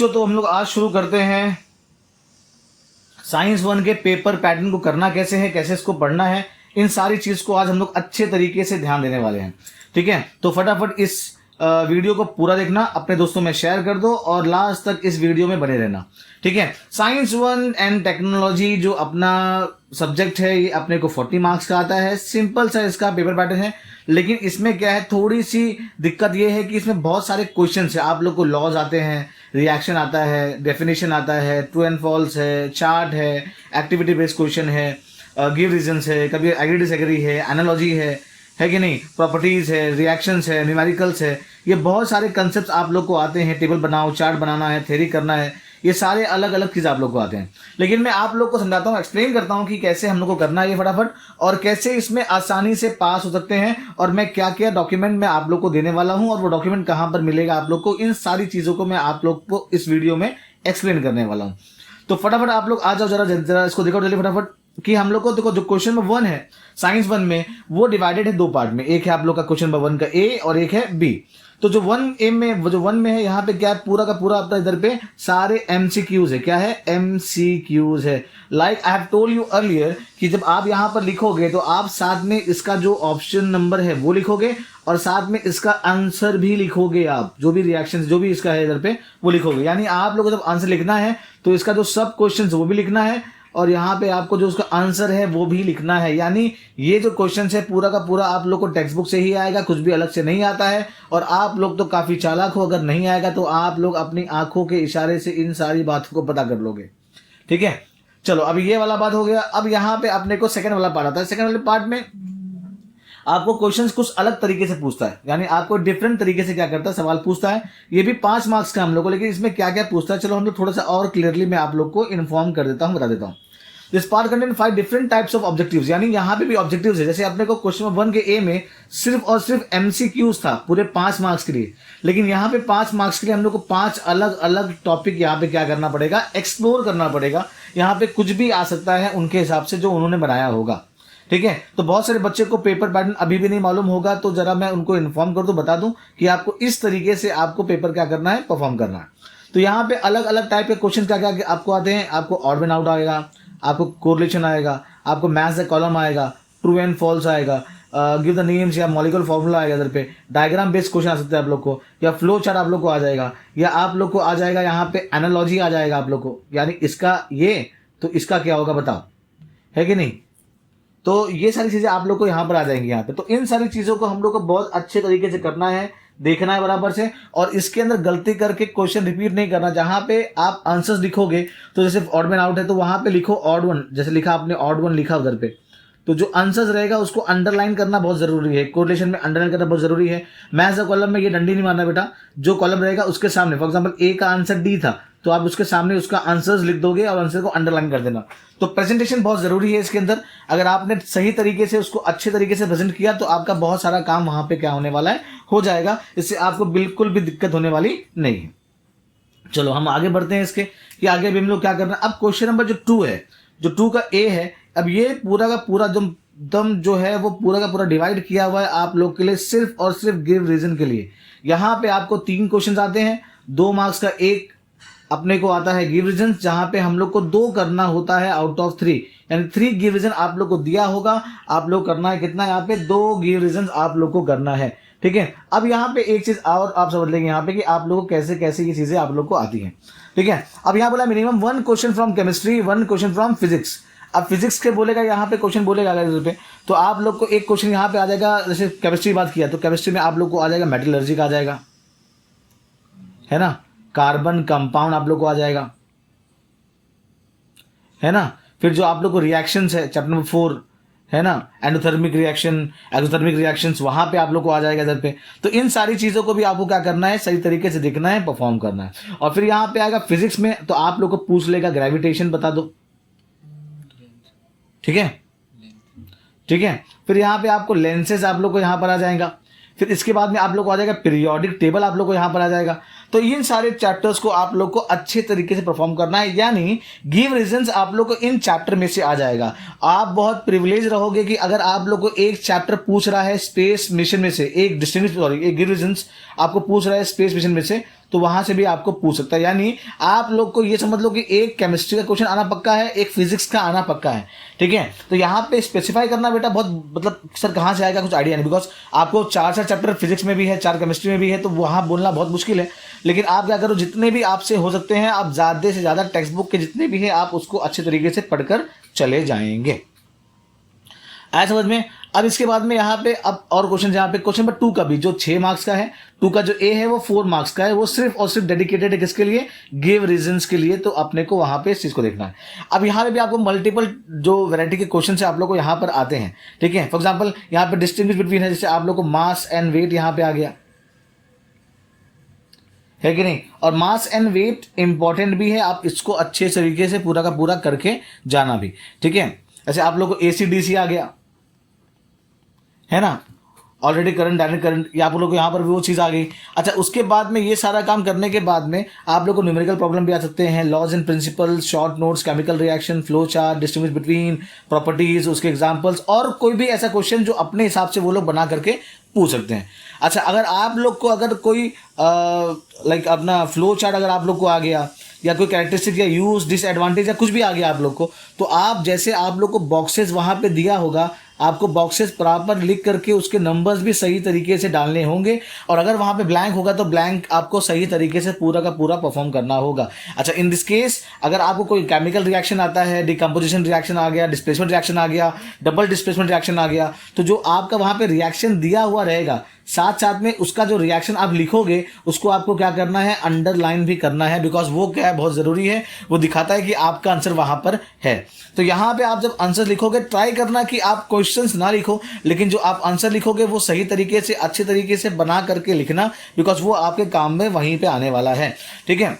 बच्चों, तो हम लोग आज शुरू करते हैं साइंस 1 के पेपर पैटर्न को करना कैसे है, कैसे इसको पढ़ना है, इन सारी चीज को आज हम लोग अच्छे तरीके से ध्यान देने वाले हैं। ठीक है, तो फटाफट इस वीडियो को पूरा देखना, अपने दोस्तों में शेयर कर दो और लास्ट तक इस वीडियो में बने रहना। ठीक है, साइंस 1 एंड टेक्नोलॉजी जो अपना सब्जेक्ट है, ये अपने को 40 मार्क्स का आता है। सिंपल सा इसका पेपर पैटर्न है, लेकिन इसमें क्या है, थोड़ी सी दिक्कत ये है कि इसमें बहुत सारे क्वेश्चन है। आप लोग को लॉज आते हैं, रिएक्शन आता है, डेफिनेशन आता है, ट्रू एंड फॉल्स है, चार्ट है, एक्टिविटी बेस्ड क्वेश्चन है, गिव रीजंस है, कभी एग्री डिसएग्री है, एनालॉजी है कि नहीं, प्रॉपर्टीज है, रिएक्शंस है, न्यूमेरिकल्स है। ये बहुत सारे कंसेप्ट आप लोग को आते हैं। टेबल बनाओ, चार्ट बनाना है, थ्योरी करना है, ये सारे अलग अलग चीज़ आप लोग को आते हैं। लेकिन मैं आप लोग को समझाता हूँ, एक्सप्लेन करता हूँ कि कैसे हम लोग को करना है ये फटाफट, और कैसे इसमें आसानी से पास हो सकते हैं, और मैं क्या क्या डॉक्यूमेंट मैं आप लोग को देने वाला हूँ और वो डॉक्यूमेंट कहाँ पर मिलेगा आप लोग को, इन सारी चीज़ों को मैं आप लोग को इस वीडियो में एक्सप्लेन करने वाला हूँ। तो फटाफट आप लोग आ जाओ, जरा इसको देखो जल्दी फटाफट कि हम लोग को देखो, जो क्वेश्चन नंबर 1 है साइंस 1 में, वो डिवाइडेड है 2 पार्ट में। एक है आप लोग का क्वेश्चन नंबर 1 का ए और एक है बी। तो जो 1A में, जो 1 में है, यहाँ पे क्या है, पूरा का पूरा आपका इधर पे सारे MCQs है। क्या है? MCQs है। Like I have told you earlier कि जब आप यहाँ पर लिखोगे तो आप साथ में इसका जो ऑप्शन नंबर है वो लिखोगे और साथ में इसका आंसर भी लिखोगे। आप जो भी रिएक्शन जो भी इसका है इधर पे वो लिखोगे। यानी आप लोगों को जब आंसर लिखना है तो इसका जो सब क्वेश्चन वो भी लिखना है और यहाँ पे आपको जो उसका आंसर है वो भी लिखना है। यानी ये जो क्वेश्चन है पूरा का पूरा आप लोग को टेक्स्ट बुक से ही आएगा, कुछ भी अलग से नहीं आता है। और आप लोग तो काफ़ी चालाक हो, अगर नहीं आएगा तो आप लोग अपनी आंखों के इशारे से इन सारी बातों को पता कर लोगे। ठीक है, चलो अभी ये वाला बात हो गया। अब यहाँ पे अपने को सेकंड वाला पार्ट आता है। सेकंड वाले पार्ट में आपको क्वेश्चंस कुछ अलग तरीके से पूछता है, यानी आपको डिफरेंट तरीके से क्या करता है, सवाल पूछता है। ये भी 5 मार्क्स का हम लोग को, लेकिन इसमें क्या क्या पूछता है चलो हम लोग थोड़ा सा और क्लियरली मैं आप लोग को इन्फॉर्म कर देता हूँ, बता देता हूँ। This part contain 5 different types of objectives, यानी यहाँ पे भी ऑब्जेक्टिव्स है। जैसे अपने को क्वेश्चन नंबर 1 के ए में सिर्फ और सिर्फ MCQs था पूरे 5 मार्क्स के लिए, लेकिन यहाँ पे 5 मार्क्स के लिए हम लोग को 5 अलग अलग टॉपिक यहाँ पे क्या करना पड़ेगा, एक्सप्लोर करना पड़ेगा। यहाँ पे कुछ भी आ सकता है उनके हिसाब से जो उन्होंने बनाया होगा। ठीक है, तो बहुत सारे बच्चे को पेपर पैटर्न अभी भी नहीं मालूम होगा, तो जरा मैं उनको इन्फॉर्म कर दूं, बता दूं कि आपको इस तरीके से आपको पेपर क्या करना है, परफॉर्म करना है। तो यहाँ पे अलग अलग टाइप के क्वेश्चन क्या क्या आपको आते हैं। आपको ऑड एंड आउट आएगा, आपको कोरिलेशन आएगा, आपको मैथ्स द कॉलम आएगा, ट्रू एंड फॉल्स आएगा, गिव द नेम्स या मॉलिक्यूलर फॉर्मूला आएगा इधर पे, डायग्राम बेस्ड क्वेश्चन आ सकते हैं आप लोग को, या फ्लो चार्ट आप लोग को आ जाएगा, या आप लोग को आ जाएगा यहाँ पे एनालॉजी आ जाएगा आप लोग को, यानी इसका ये तो इसका क्या होगा बताओ, है कि नहीं। तो ये सारी चीज़ें आप लोग को यहाँ पर आ जाएंगी यहाँ पे। तो इन सारी चीज़ों को हम लोग को बहुत अच्छे तरीके से करना है, देखना है बराबर से, और इसके अंदर गलती करके क्वेश्चन रिपीट नहीं करना। जहाँ पे आप आंसर्स लिखोगे तो जैसे ऑड मैन आउट है तो वहाँ पे लिखो ऑड वन, जैसे लिखा आपने ऑड वन लिखा उधर पे, तो जो आंसर्स रहेगा उसको अंडरलाइन करना बहुत जरूरी है। कोरिलेशन में अंडरलाइन करना बहुत जरूरी है। मैथ्स द कॉलम में ये डंडी नहीं मारना बेटा, जो कॉलम रहेगा उसके सामने, फॉर एग्जाम्पल ए का आंसर D था तो आप उसके सामने उसका आंसर्स लिख दोगे और आंसर को अंडरलाइन कर देना। तो प्रेजेंटेशन बहुत जरूरी है इसके अंदर। अगर आपने सही तरीके से उसको अच्छे तरीके से प्रेजेंट किया तो आपका बहुत सारा काम वहां पे क्या होने वाला है, हो जाएगा। इससे आपको बिल्कुल भी दिक्कत होने वाली नहीं है। चलो हम आगे बढ़ते हैं इसके कि आगे भी हम लोग क्या करना है। अब क्वेश्चन नंबर जो 2 है, जो 2 का ए है, अब ये पूरा का पूरा दम जो है वो पूरा का पूरा डिवाइड किया हुआ है आप लोग के लिए, सिर्फ और सिर्फ गिव रीजन के लिए। यहाँ पे आपको 3 क्वेश्चन आते हैं, 2 मार्क्स का एक अपने को आता है गिव रीजन, जहां पे हम लोग को 2 करना होता है आउट ऑफ 3, यानी 3 गिव रीजन आप लोग को दिया होगा, आप लोग करना है कितना, यहाँ पे 2 गिव रीजन आप लोग को करना है। ठीक है, अब यहाँ पे एक चीज और आप समझ लेंगे यहाँ पे कि आप लोगों को कैसे कैसे ये चीजें आप लोग को आती हैं। ठीक है, अब यहाँ बोला minimum 1 question from chemistry, 1 question from physics. अब फिजिक्स के बोलेगा यहाँ पे क्वेश्चन बोलेगा अगर पे, तो आप लोग को एक क्वेश्चन यहाँ पे आ जाएगा। जैसे केमिस्ट्री बात किया तो केमिस्ट्री में आप लोग को आ जाएगा मेटलर्जी का आ जाएगा, है ना, कार्बन कंपाउंड आप लोग को आ जाएगा, है ना। फिर जो आप लोग को रिएक्शंस है चैप्टर नंबर 4, है ना, एंडोथर्मिक रिएक्शन, एक्सोथर्मिक रिएक्शंस, वहां पे आप लोग को आ जाएगा इधर पे। तो इन सारी चीजों को भी आपको क्या करना है, सही तरीके से देखना है, परफॉर्म करना है। और फिर यहाँ पे आएगा फिजिक्स में, तो आप लोग को पूछ लेगा ग्रेविटेशन बता दो। ठीक है, ठीक है। फिर यहाँ पे आपको लेंसेज आप लोग को यहाँ पर आ जाएगा। फिर इसके बाद में आप लोग को आ जाएगा पीरियोडिक टेबल, आप लोग को यहाँ पर आ जाएगा। तो इन सारे चैप्टर्स को आप लोग को अच्छे तरीके से परफॉर्म करना है, यानी गिव रीजंस आप लोग को इन चैप्टर में से आ जाएगा। आप बहुत प्रिविलेज रहोगे कि अगर आप लोग को एक चैप्टर पूछ रहा है स्पेस मिशन में से, एक गिव रीजंस आपको पूछ रहा है स्पेस मिशन में से, तो वहां से भी आपको पूछ सकता है। यानी आप लोग को ये समझ लो कि एक केमिस्ट्री का क्वेश्चन आना पक्का है, एक फिजिक्स का आना पक्का है, ठीक है। तो यहाँ पे स्पेसिफाई करना बेटा बहुत, मतलब सर कहाँ से आएगा कुछ आइडिया नहीं, बिकॉज आपको 4 चैप्टर फिजिक्स में भी है, 4 केमिस्ट्री में भी है, तो वहाँ बोलना बहुत मुश्किल है। लेकिन आप क्या करो, जितने भी आपसे हो सकते हैं आप ज़्यादा से ज़्यादा टेक्स्ट बुक के जितने भी हैं आप उसको अच्छे तरीके से पढ़कर चले जाएंगे। आया समझ में। अब इसके बाद में यहाँ पे अब और क्वेश्चन, यहाँ पे क्वेश्चन नंबर 2 का भी जो 6 मार्क्स का है, 2 का जो ए है वो 4 मार्क्स का है, वो सिर्फ और सिर्फ डेडिकेटेड है किसके लिए, गिव रीजंस के लिए। तो अपने को वहां पे इस चीज को देखना है। अब यहाँ पे भी आपको मल्टीपल जो वैरायटी के क्वेश्चन से आप लोग को यहाँ पर आते हैं, ठीक है। फॉर एग्जाम्पल यहाँ पे डिस्टिंग्विश बिटवीन है, जैसे आप लोग को मास एंड वेट यहाँ पे आ गया है कि नहीं, और मास एंड वेट इंपॉर्टेंट भी है, आप इसको अच्छे तरीके से पूरा का पूरा करके जाना भी, ठीक है। ऐसे आप लोग को ACDC आ गया है ना, ऑलरेडी करंट डायरेक्ट करंट, या आप लोग को यहाँ पर भी वो चीज़ आ गई। अच्छा, उसके बाद में ये सारा काम करने के बाद में आप लोग को न्यूमेरिकल प्रॉब्लम भी आ सकते हैं, laws and principles, short notes, chemical reaction, flow chart, distinguish between, properties, उसके एग्जांपल्स, और कोई भी ऐसा क्वेश्चन जो अपने हिसाब से वो लोग बना करके पूछ सकते हैं। अच्छा, अगर आप लोग को अगर कोई लाइक अपना फ्लो चार्ट अगर आप लोग को आ गया, या कोई कैरेक्टरिस्टिक या यूज डिसएडवांटेज या कुछ भी आ गया आप लोग को, तो आप जैसे आप लोग को बॉक्सेस वहाँ पे दिया होगा, आपको बॉक्सेस प्रॉपर लिख करके उसके नंबर्स भी सही तरीके से डालने होंगे, और अगर वहाँ पे ब्लैंक होगा तो ब्लैंक आपको सही तरीके से पूरा का पूरा परफॉर्म करना होगा। अच्छा, इन दिस केस अगर आपको कोई केमिकल रिएक्शन आता है, डिकम्पोजिशन रिएक्शन आ गया, डिस्प्लेसमेंट रिएक्शन आ गया, डबल डिस्प्लेसमेंट रिएक्शन आ गया, तो जो आपका वहाँ पे रिएक्शन दिया हुआ रहेगा, साथ साथ में उसका जो रिएक्शन आप लिखोगे उसको आपको क्या करना है, अंडरलाइन भी करना है, बिकॉज वो क्या है, बहुत ज़रूरी है, वो दिखाता है कि आपका आंसर वहाँ पर है। तो यहाँ पे आप जब आंसर लिखोगे, ट्राई करना कि आप क्वेश्चंस ना लिखो, लेकिन जो आप आंसर लिखोगे वो सही तरीके से अच्छे तरीके से बना करके लिखना, बिकॉज वो आपके काम में वहीं पे आने वाला है, ठीक है।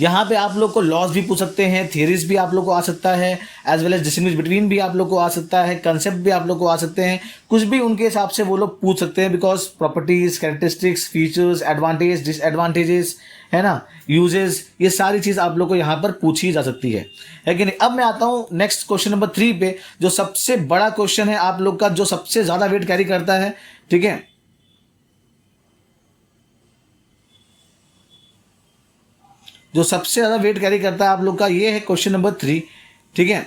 यहाँ पे आप लोग को लॉज भी पूछ सकते हैं, थियरीज भी आप लोग को आ सकता है, as well as distinguish between भी आप लोग को आ सकता है, कंसेप्ट भी आप लोग को आ सकते हैं, कुछ भी उनके हिसाब से वो लोग पूछ सकते हैं, because properties, characteristics, features, advantage, disadvantages, है ना, यूजेस, ये सारी चीज़ आप लोग को यहाँ पर पूछी जा सकती है कि नहीं। अब मैं आता हूँ नेक्स्ट क्वेश्चन नंबर 3 पे, जो सबसे बड़ा क्वेश्चन है आप लोग का, जो सबसे ज़्यादा वेट कैरी करता है, ठीक है। जो सबसे ज़्यादा वेट कैरी करता है आप लोग का, ये है क्वेश्चन नंबर 3, ठीक है।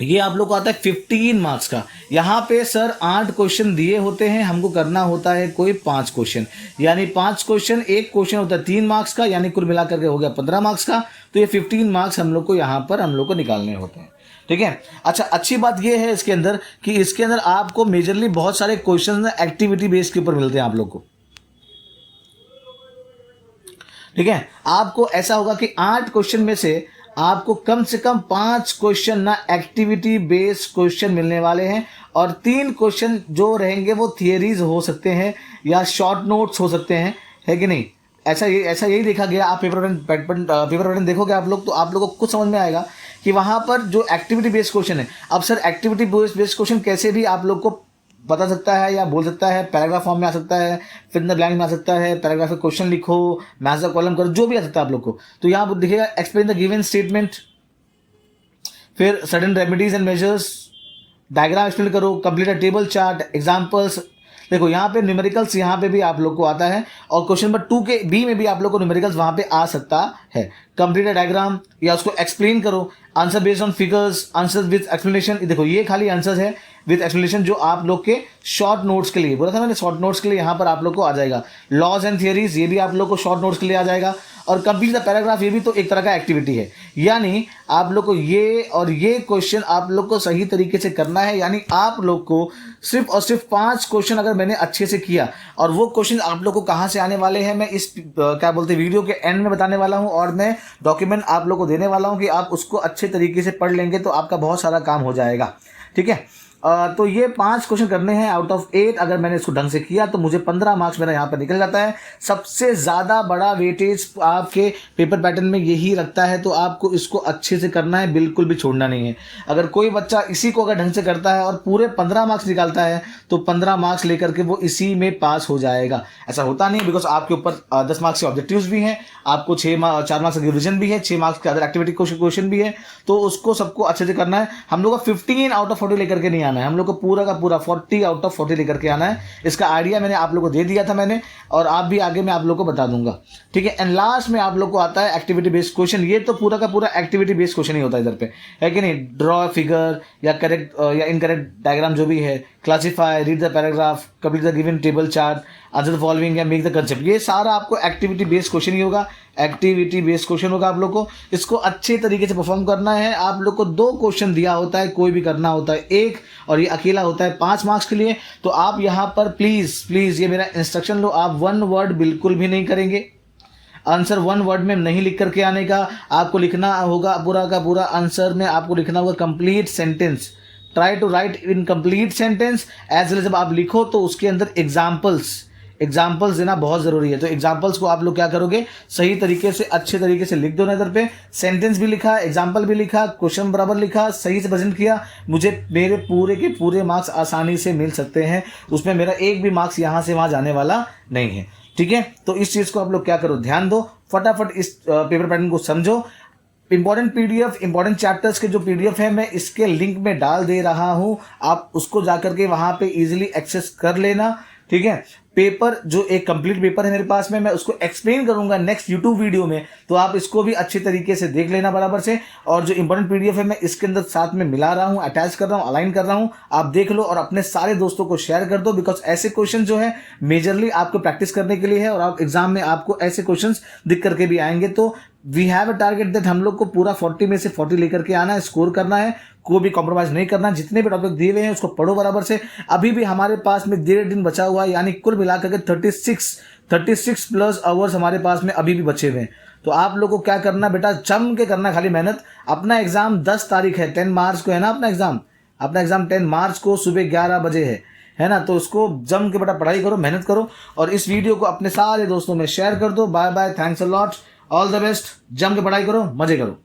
ये आप लोग को आता है 15 मार्क्स का। यहाँ पे सर 8 क्वेश्चन दिए होते हैं, हमको करना होता है कोई 5 क्वेश्चन, यानी 5 क्वेश्चन, एक क्वेश्चन होता है 3 मार्क्स का, यानी कुल मिलाकर के हो गया 15 मार्क्स का। तो ये 15 मार्क्स हम लोग को यहाँ पर हम लोग को निकालने होते हैं, ठीक है। अच्छा, अच्छी बात ये है इसके अंदर कि इसके अंदर आपको मेजरली बहुत सारे क्वेश्चन एक्टिविटी बेस के ऊपर मिलते हैं आप लोग को, ठीक है। आपको ऐसा होगा कि 8 क्वेश्चन में से आपको कम से कम 5 क्वेश्चन ना एक्टिविटी बेस्ड क्वेश्चन मिलने वाले हैं, और 3 क्वेश्चन जो रहेंगे वो थियरीज हो सकते हैं या शॉर्ट नोट्स हो सकते हैं, है कि नहीं। ऐसा यही देखा गया। आप पेपर पैटर्न देखोगे आप लोग, तो आप लोगों को कुछ समझ में आएगा कि वहाँ पर जो एक्टिविटी बेस्ड क्वेश्चन है। अब सर एक्टिविटी बेस्ड क्वेश्चन कैसे भी आप लोग को बता सकता है या बोल सकता है, पैराग्राफ फॉर्म में आ सकता है, फिर द ब्लैंक में आ सकता है, पैराग्राफ में क्वेश्चन लिखो, मैच द कॉलम करो, जो भी आ सकता है आप लोग को। तो यहाँ पर दिखेगा एक्सप्लेन द गिवन स्टेटमेंट, फिर sudden remedies and measures, diagram explain करो, complete a table chart, examples. देखो यहाँ पे न्यूमेरिकल्स यहाँ पे भी आप लोग को आता है, और क्वेश्चन नंबर 2 के बी में भी आप लोग को न्यूमेरिकल्स वहाँ पे आ सकता है। कंप्लीट अ डायग्राम, या उसको एक्सप्लेन करो, answer based on figures, answer with explanation. देखो ये खाली आंसर्स है विद एक्सप्लेनेशन, जो आप लोग के शॉर्ट नोट्स के लिए बोला था मैंने, शॉर्ट नोट्स के लिए यहाँ पर आप लोग को आ जाएगा। लॉज एंड थियरीज, ये भी आप लोग को शॉर्ट नोट्स के लिए आ जाएगा। और कंप्लीट द पैराग्राफ, ये भी तो एक तरह का एक्टिविटी है, यानी आप लोग को ये और ये क्वेश्चन आप लोग को सही तरीके से करना है। यानी आप लोग को सिर्फ और सिर्फ 5 क्वेश्चन अगर मैंने अच्छे से किया, और वो क्वेश्चन आप लोग को कहाँ से आने वाले हैं मैं इस क्या बोलते हैं वीडियो के एंड में बताने वाला हूँ, और मैं डॉक्यूमेंट आप लोग को देने वाला हूँ कि आप उसको अच्छे तरीके से पढ़ लेंगे तो आपका बहुत सारा काम हो जाएगा, ठीक है। तो ये 5 क्वेश्चन करने हैं आउट ऑफ 8। अगर मैंने इसको ढंग से किया तो मुझे 15 मार्क्स मेरा यहाँ पर निकल जाता है। सबसे ज़्यादा बड़ा वेटेज आपके पेपर पैटर्न में यही रखता है, तो आपको इसको अच्छे से करना है, बिल्कुल भी छोड़ना नहीं है। अगर कोई बच्चा इसी को अगर ढंग से करता है और पूरे 15 मार्क्स निकालता है, तो 15 मार्क्स लेकर के वो इसी में पास हो जाएगा। ऐसा होता नहीं, बिकॉज आपके ऊपर 10 मार्क्स के ऑब्जेक्टिव्स भी हैं, आपको 4 मार्क्स का रिविजन भी है, 6 मार्क्स का अदर एक्टिविटी क्वेश्चन भी है, तो उसको सबको अच्छे से करना है। हम लोग का 15 आउट ऑफ 40 लेकर के नहीं आना आना है, हम लोग को पूरा का पूरा 40 आउट ऑफ 40 लेकर के आना है। इसका आइडिया मैंने आप लोग को दे दिया था मैंने, और आप भी आगे मैं आप लोग को बता दूंगा, ठीक है। एंड लास्ट में आप लोग को आता है एक्टिविटी बेस्ड क्वेश्चन। ये तो पूरा का पूरा एक्टिविटी बेस्ड क्वेश्चन ही होता है इधर पे, है कि नहीं। ड्रॉ फिगर या करेक्ट या इनकरेक्ट डायग्राम जो भी है, classify, read the paragraph, complete the given table chart, answer the following या मेक द कंसेप्ट, ये सारा आपको एक्टिविटी बेस्ड क्वेश्चन ही होगा। एक्टिविटी बेस्ड क्वेश्चन होगा आप लोग को, इसको अच्छे तरीके से परफॉर्म करना है। आप लोग को 2 क्वेश्चन दिया होता है, कोई भी करना होता है 1, और ये अकेला होता है 5 मार्क्स के लिए। तो आप यहाँ पर प्लीज ये मेरा इंस्ट्रक्शन लो, आप 1 वर्ड बिल्कुल भी नहीं करेंगे। आंसर 1 वर्ड में नहीं लिख करके आने का, आपको लिखना होगा पूरा का पूरा आंसर में आपको लिखना होगा complete sentence. Try to write in complete sentence as well as जब आप लिखो तो उसके अंदर एग्जाम्पल्स देना बहुत ज़रूरी है। तो एग्जाम्पल्स को आप लोग क्या करोगे, सही तरीके से अच्छे तरीके से लिख दो नज़र पे। सेंटेंस भी लिखा, एग्जाम्पल भी लिखा, क्वेश्चन बराबर लिखा, सही से प्रेजेंट किया, मुझे मेरे पूरे के पूरे मार्क्स आसानी से मिल सकते हैं। उसमें मेरा एक भी मार्क्स यहाँ से वहाँ जाने वाला नहीं है, ठीक है। तो इस चीज़ को आप लोग क्या करो, ध्यान दो, फटाफट इस पेपर पैटर्न को समझो। इंपॉर्टेंट पीडीएफ, इंपॉर्टेंट चैप्टर्स के जो पीडीएफ है मैं इसके लिंक में डाल दे रहा हूं, आप उसको जाकर के वहां पे इजीली एक्सेस कर लेना, ठीक है। पेपर जो एक कंप्लीट पेपर है मेरे पास में, मैं उसको एक्सप्लेन करूंगा नेक्स्ट यूट्यूब वीडियो में, तो आप इसको भी अच्छे तरीके से देख लेना बराबर से। और जो इंपॉर्टेंट पीडीएफ है मैं इसके अंदर साथ में मिला रहा हूं, अटैच कर रहा हूं, अलाइन कर रहा हूं, आप देख लो और अपने सारे दोस्तों को शेयर कर दो। बिकॉज ऐसे क्वेश्चन जो है मेजरली आपको प्रैक्टिस करने के लिए है, और आप एग्जाम में आपको ऐसे क्वेश्चन दिख करके भी आएंगे। तो we have a target that हम लोग को पूरा 40 में से 40 लेकर के आना है, स्कोर करना है, कोई भी कॉम्प्रोमाइज नहीं करना। जितने भी टॉपिक दिए हुए हैं उसको पढ़ो बराबर से। अभी भी हमारे पास में 1.5 दिन बचा हुआ है, यानी कुल मिलाकर के 36 प्लस आवर्स हमारे पास में अभी भी बचे हुए हैं। तो आप लोग को क्या करना बेटा, जम के करना खाली मेहनत। अपना एग्जाम 10 तारीख है, 10 मार्च को है ना अपना एग्जाम 10 मार्च को सुबह 11 बजे है ना। तो उसको जम के बेटा पढ़ाई करो, मेहनत करो, और इस वीडियो को अपने सारे दोस्तों में शेयर कर दो। Bye bye, thanks a lot, all the best, जम के पढ़ाई करो, मजे करो।